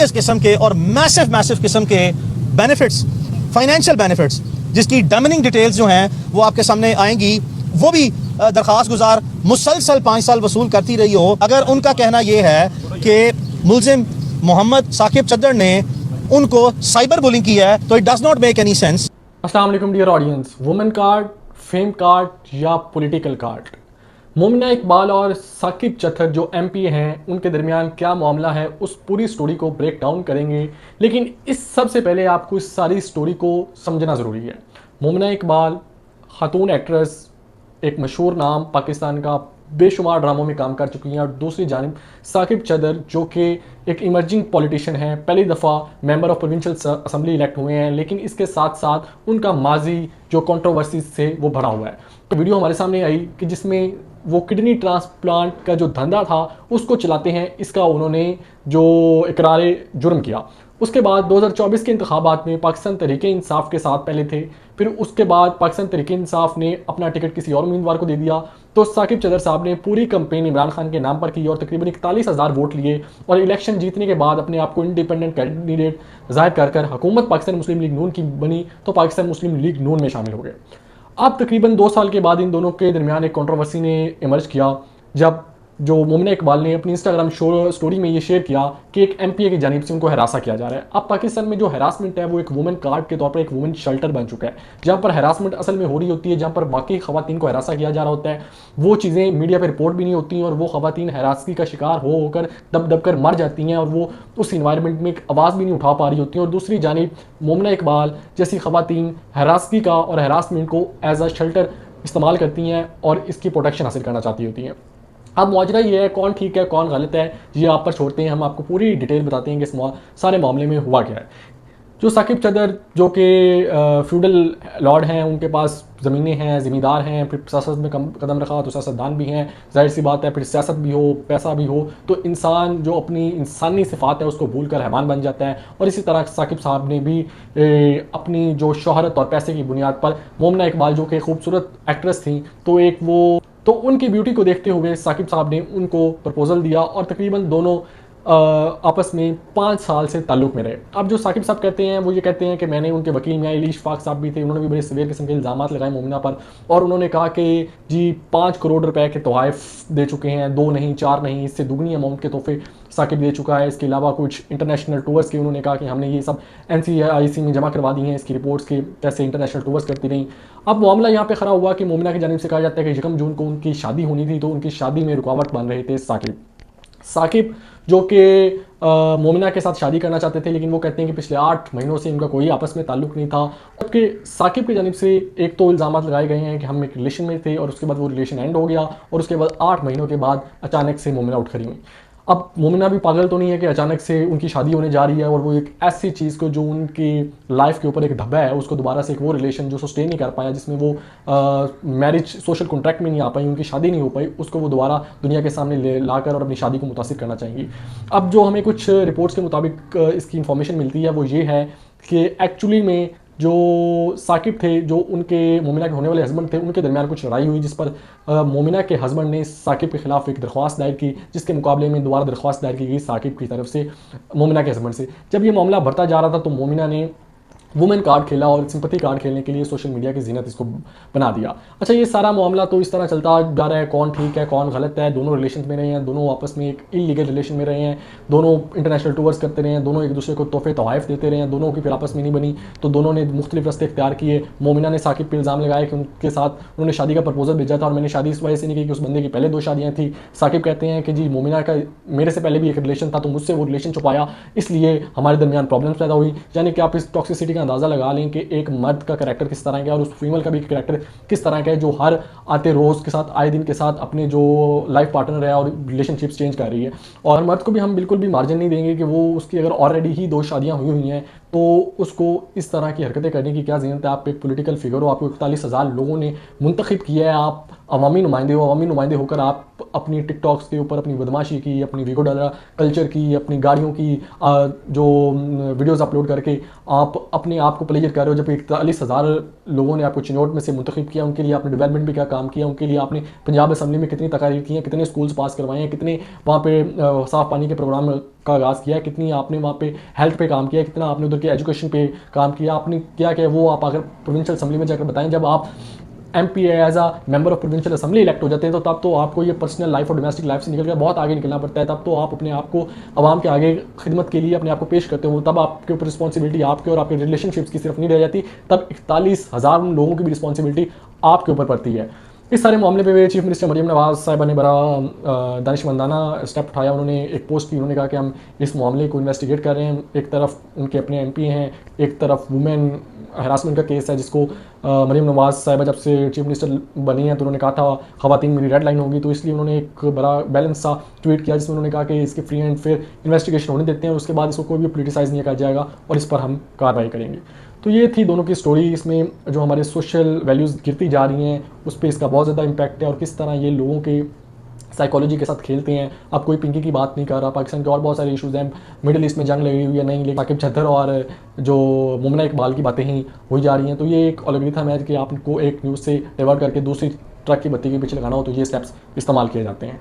इस किस्म के और मैसिव किस्म के बेनिफिट्स, फाइनेंशियल बेनिफिट्स, जिसकी डैमनिंग डिटेल्स जो हैं वो आपके सामने आएंगी, वो भी दरखास्त गुजार मुसलसल 5 साल वसूल करती रही हो। अगर उनका कहना यह है कि मुलजिम मोहम्मद साकिब चद्दर ने उनको साइबर बुलिंग किया है, तो it does not make any sense. अस्सलाम वालेकुम dear audience. Women card, fame card या पॉलिटिकल कार्ड, मोमिना इकबाल और साकिब चद्दर जो एमपी हैं उनके दरमियान क्या मामला है, उस पूरी स्टोरी को ब्रेक डाउन करेंगे। लेकिन इस सबसे पहले आपको इस सारी स्टोरी को समझना ज़रूरी है। मोमिना इकबाल खातून एक्ट्रेस, एक मशहूर नाम, पाकिस्तान का बेशुमार ड्रामों में काम कर चुकी हैं। और दूसरी जानिब साकिब चद्दर जो कि एक इमर्जिंग पॉलिटिशियन हैं, पहली दफ़ा member of provincial assembly elect हुए हैं, लेकिन इसके साथ साथ उनका माजी जो कंट्रोवर्सी से वो भरा हुआ है। तो वीडियो हमारे सामने आई कि जिसमें वो किडनी ट्रांसप्लांट का जो धंधा था उसको चलाते हैं, इसका उन्होंने जो इकरार जुर्म किया। उसके बाद 2024 के इंतखाबात में पाकिस्तान तहरीक इंसाफ के साथ पहले थे, फिर उसके बाद पाकिस्तान तहरीक इंसाफ ने अपना टिकट किसी और उम्मीदवार को दे दिया। तो साकिब चद्दर साहब ने पूरी कंपेन इमरान खान के नाम पर की और तकरीबन 41,000 वोट लिए और इलेक्शन जीतने के बाद अपने आप को इंडिपेंडेंट कैंडिडेट जाहिर कर हुकूमत पाकिस्तान मुस्लिम लीग नून की बनी, तो पाकिस्तान मुस्लिम लीग नून में शामिल हो गए। अब तकरीबन 2 साल के बाद इन दोनों के दरमियान एक कंट्रोवर्सी ने इमर्ज किया, जब जो मोमिना इकबाल ने अपनी इंस्टाग्राम स्टोरी में ये शेयर किया कि एक एमपीए की जानिब से उनको हरासा किया जा रहा है। अब पाकिस्तान में जो हरासमेंट है वो एक वुमेन कार्ड के तौर पर एक वुमेन शेल्टर बन चुका है, जहाँ पर हरासमेंट असल में हो रही होती है, जहाँ पर बाकी खवातीन को हरासा किया जा रहा होता है। वो चीज़ें मीडिया पर रिपोर्ट भी नहीं होती और वो खवातीन हरासगी का शिकार होकर दब दब कर मर जाती हैं और वो उस इन्वायरमेंट में एक आवाज़ भी नहीं उठा पा रही होती हैं। और दूसरी जानिब मोमिना इकबाल जैसी खवातीन हरासगी का और हरासमेंट को एज अ शेल्टर इस्तेमाल करती हैं और इसकी प्रोटेक्शन हासिल करना चाहती होती हैं। अब माजरा ये है, कौन ठीक है कौन गलत है ये आप पर छोड़ते हैं, हम आपको पूरी डिटेल बताते हैं कि इस सारे मामले में हुआ क्या है। जो साकिब चद्दर जो कि फ्यूडल लॉर्ड हैं, उनके पास ज़मीनें हैं, ज़मींदार हैं, फिर सियासत में कदम रखा तो सियासतदान भी हैं, जाहिर सी बात है, फिर सियासत भी हो, पैसा भी हो, तो इंसान जो अपनी इंसानी सिफ़ात है उसको भूल कर हैवान बन जाता है। और इसी तरह साकिब साहब ने भी अपनी जो शोहरत और पैसे की बुनियाद पर मोमिना इकबाल जो कि खूबसूरत एक्ट्रेस थी, तो उनकी ब्यूटी को देखते हुए साकिब साहब ने उनको प्रपोजल दिया और तकरीबन दोनों आपस में 5 साल से ताल्लुक़ में रहे। अब जो साकिब साहब कहते हैं वो ये कहते हैं कि मैंने उनके वकील मियां अली इशफाक साहब भी थे, उन्होंने भी बड़े सवेर किस्म के इल्ज़ाम लगाए मोमिना पर और उन्होंने कहा कि जी 5 करोड़ रुपए के तोहफ़े दे चुके हैं, 2 नहीं 4 नहीं, इससे दुगनी अमाउंट के तोहफे साकिब दे चुका है। इसके अलावा कुछ इंटरनेशनल टूर्स के उन्होंने कहा कि हमने ये सब NCIC में जमा करवा दी हैं, इसकी रिपोर्ट्स के कैसे इंटरनेशनल टूर्स करती रहीं। अब मामला यहाँ पे खड़ा हुआ कि मोमिना की जानिब से कहा जाता है कि 1 जून को उनकी शादी होनी थी, तो उनकी शादी में रुकावट बन रहे थे साकिब जो कि मोमिना के साथ शादी करना चाहते थे, लेकिन वो कहते हैं कि पिछले 8 महीनों से इनका कोई आपस में ताल्लुक़ नहीं था। जबकि साकिब की जानिब से एक तो इल्ज़ाम लगाए गए हैं कि हम एक रिलेशन में थे और उसके बाद वो रिलेशन एंड हो गया और उसके बाद 8 महीनों के बाद अचानक से मोमिना उठ खड़ी हुई। अब मोमिना भी पागल तो नहीं है कि अचानक से उनकी शादी होने जा रही है और वो एक ऐसी चीज़ को जो उनकी लाइफ के ऊपर एक धब्बा है उसको दोबारा से एक वो रिलेशन जो सस्टेन नहीं कर पाया, जिसमें वो मैरिज सोशल कॉन्ट्रैक्ट में नहीं आ पाई, उनकी शादी नहीं हो पाई, उसको वो दोबारा दुनिया के सामने लाकर और अपनी शादी को मुतासिर करना चाहेंगी। अब जो हमें कुछ रिपोर्ट्स के मुताबिक इसकी इन्फॉर्मेशन मिलती है वो ये है कि एक्चुअली में जो साकिब थे, जो उनके मोमिना के होने वाले हस्बैंड थे, उनके दरमियान कुछ लड़ाई हुई जिस पर मोमिना के हस्बैंड ने साकिब के खिलाफ एक दरख्वास्त दायर की, जिसके मुकाबले में दोबारा दरख्वास्त दायर की गई साकिब की तरफ से मोमिना के हस्बैंड से। जब ये मामला बढ़ता जा रहा था तो मोमिना ने वुमेन कार्ड खेला और सिंपैथी कार्ड खेलने के लिए सोशल मीडिया की जीनत इसको बना दिया। अच्छा, ये सारा मामला तो इस तरह चलता जा रहा है, कौन ठीक है कौन गलत है। दोनों रिलेशन में रहे हैं, दोनों आपस में एक इलीगल रिलेशन में रहे हैं, दोनों इंटरनेशनल टूर्स करते रहे हैं, दोनों एक दूसरे को तोहफे तोहफ़ देते रहे हैं, दोनों की फिर आपस में नहीं बनी तो दोनों ने मुख्तलिफ रस्ते इख्तियार किए। मोमिना ने साकिब पर इल्ज़ाम लगाया कि उनके साथ उन्होंने शादी का प्रपोजल भेजा था और मैंने शादी इस वजह से नहीं की कि उस बंदे की पहले 2 शादियाँ थी। साकिब कहते हैं कि जी मोमिना का मेरे से पहले भी एक रिलेशन था तो मुझसे वो रिलेशन छुपाया, इसलिए हमारे दरमियान प्रॉब्लम्स पैदा हुई। यानी कि आप इस टॉक्सिसिटी का अंदाज़ा लगा लें कि एक मर्द का करैक्टर किस तरह का है और उस फीमेल का भी करैक्टर किस तरह का है, जो हर आते रोज़ के साथ आए दिन के साथ अपने जो लाइफ पार्टनर है और रिलेशनशिप्स चेंज कर रही है। और मर्द को भी हम बिल्कुल भी मार्जिन नहीं देंगे कि वो उसकी अगर ऑलरेडी ही 2 शादियां हुई हैं तो उसको इस तरह की हरकतें करने की क्या ज़रूरत है। आप एक पॉलिटिकल फिगर हो, आपको 41,000 लोगों ने मुंतखब किया है, आप अवामी नुमाइंदे हो, अवामी नुमाइंदे होकर आप अपनी टिकटॉक्स के ऊपर अपनी बदमाशी की, अपनी वीगो डाला कल्चर की, अपनी गाड़ियों की जो वीडियोज़ अपलोड करके आप अपने आप को प्लेजर कर रहे हो। जब 41,000 लोगों ने आपको चिन्नौट में से मुंतखब किया, उनके लिए आपने डेवलपमेंट भी क्या काम किया, उनके लिए आपने पंजाब असम्बली में कितनी तकारीर की हैं, कितने स्कूल्स पास करवाए हैं, कितने वहाँ पे साफ़ पानी के प्रोग्राम का आगाज़ किया है, कितनी आपने वहाँ पे हेल्थ पे काम किया है, कितना आपने उधर के एजुकेशन पे काम किया, आपने क्या क्या वो आप अगर प्रोविंशियल असम्बली में जाकर बताएं। जब आप MP as a member of provincial assembly elect हो जाते हैं तो तब तो आपको ये पर्सनल लाइफ और डोमेस्टिक लाइफ से निकल कर बहुत आगे निकलना पड़ता है। तब तो आप अपने आप को आवाम के आगे खिदमत के लिए अपने आप को पेश करते हो, तब आपके ऊपर रिस्पॉन्सिबिलिटी आपके और आपके रिलेशनशिप्स की सिर्फ नहीं रह जाती, तब 41,000 लोगों की भी रिस्पॉन्सिबिलिटी आपके ऊपर पड़ती है। इस सारे मामले पे चीफ मिनिस्टर मरीम नवाज साहिबा ने बड़ा दानिशमंदाना स्टेप उठाया। उन्होंने एक पोस्ट की, उन्होंने कहा कि हम इस मामले को इन्वेस्टिगेट कर रहे हैं। एक तरफ उनके अपने MP हैं, एक तरफ वुमेन हरासमेंट का केस है जिसको मरीम नवाज साहिबा जब से चीफ मिनिस्टर बनी हैं तो उन्होंने कहा था ख़वातीन मेरी रेड लाइन होगी, तो इसलिए उन्होंने एक बड़ा बैलेंस सा ट्वीट किया जिसमें उन्होंने कहा कि इसके फ्री एंड फेयर इन्वेस्टिगेशन होने देते हैं, उसके बाद इसको कोई भी पोलिटिसाइज़ नहीं किया जाएगा और इस पर हम कार्रवाई करेंगे। तो ये थी दोनों की स्टोरी। इसमें जो हमारे सोशल वैल्यूज़ गिरती जा रही हैं उस पर इसका बहुत ज़्यादा इम्पैक्ट है और किस तरह ये लोगों के साइकोलॉजी के साथ खेलते हैं। अब कोई पिंकी की बात नहीं कर रहा, पाकिस्तान के और बहुत सारे इशूज़ हैं, मिडिल ईस्ट में जंग लगी हुई है नहीं, लेकिन साकिब चद्दर और जो मुमना इकबाल की बातें ही हुई जा रही हैं। तो ये एक अलगोरिथम है कि आपको एक न्यूज़ से डिवर्ट करके दूसरी ट्रक की बत्ती के पीछे लगाना हो तो ये स्टेप्स इस्तेमाल किए जाते हैं।